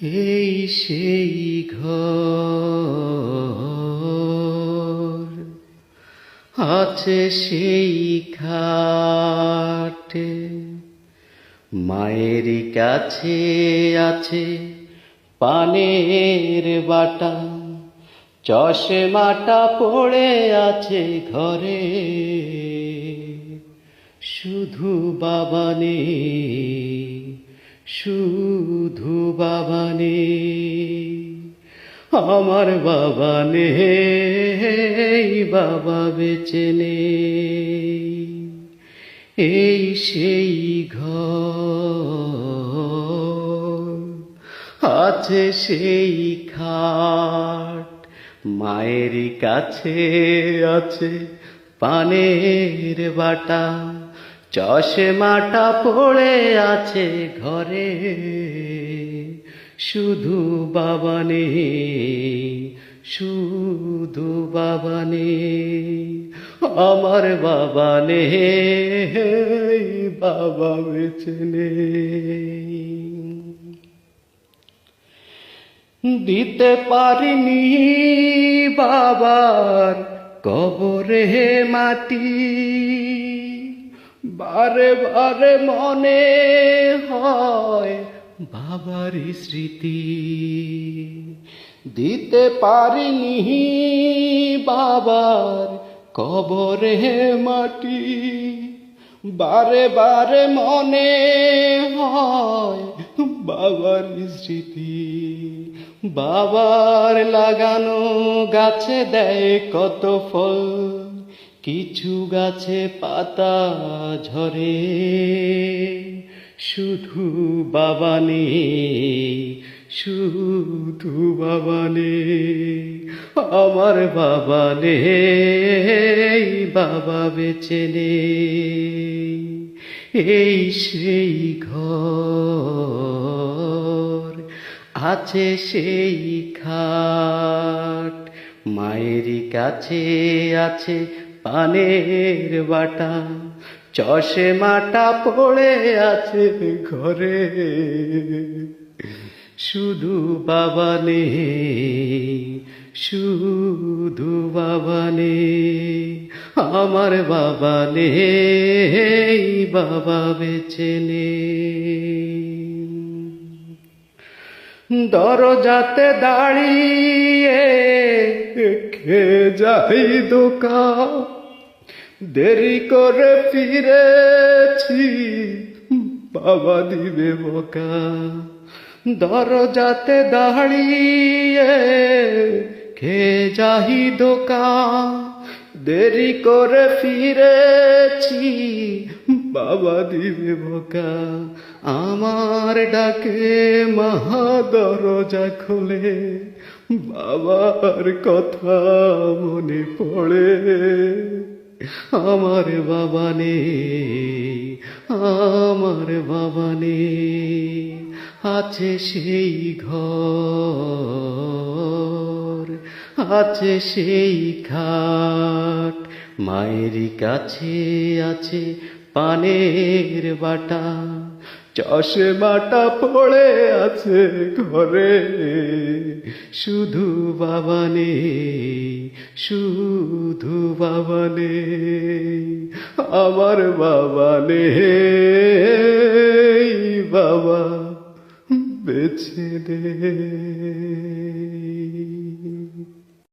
এই সেই ঘর আছে সেই খাটে, মায়ের কাছে আছে পানের বাটা, চশমাটা পড়ে আছে ঘরে। শুধু বাবা নেই, শুধু বাবা নেই, আমার বাবা নেই, বাবা বেঁচে নেই। এই সেই ঘর আছে সেই খাট, মায়ের কাছে আছে পানের বাটা, চশমাটা পড়ে আছে ঘরে। শুধু বাবা নেই, শুধু বাবা নেই, আমার বাবা নেই, বাবা বেঁচে নেই। দিতে পারিনি বাবার কবরে মাটি, বারে বারে মনে হয় বাবার স্মৃতি। দিতে পারিনি বাবার কবরে মাটি, বারে বারে মনে হয় বাবার স্মৃতি। বাবার লাগানো গাছে দেয় কত ফল, কিছু গাছে পাতা ঝরে। শুধু বাবা নেই, শুধু বাবা নেই, আমার বাবা নেই, বাবা বেঁচে নেই। এই সেই ঘর আছে সেই খাট, মায়ের কাছে আছে পানের বাটা, চশমাটা পড়ে আছে ঘরে। শুধু বাবা নেই, শুধু বাবা নেই, আমার বাবা নেই, বাবা বেঁচে নেই। দরজাতে দাঁড়িয়ে খেয়ে যাই ধোকা, দেরি করে ফিরেছি বাবা দিবে বকা। দরজাতে দাঁড়িয়ে খেয়ে যাই ধোকা, দেরি করে ফিরেছি বাবা দিবে বকা। আমার ডাকে মহা দরজা খোলে, বাবার কথা মনে পড়ে। আমার বাবা নেই, আমার বাবা নেই, আছে সেই ঘর আছে সেই খাট, মায়ের কাছে আছে পানের বাটা, চশমাটা পড়ে আছে ঘরে। শুধু বাবা নেই, শুধু বাবা নেই, আমার বাবা নেই, বাবা বেঁচে নেই।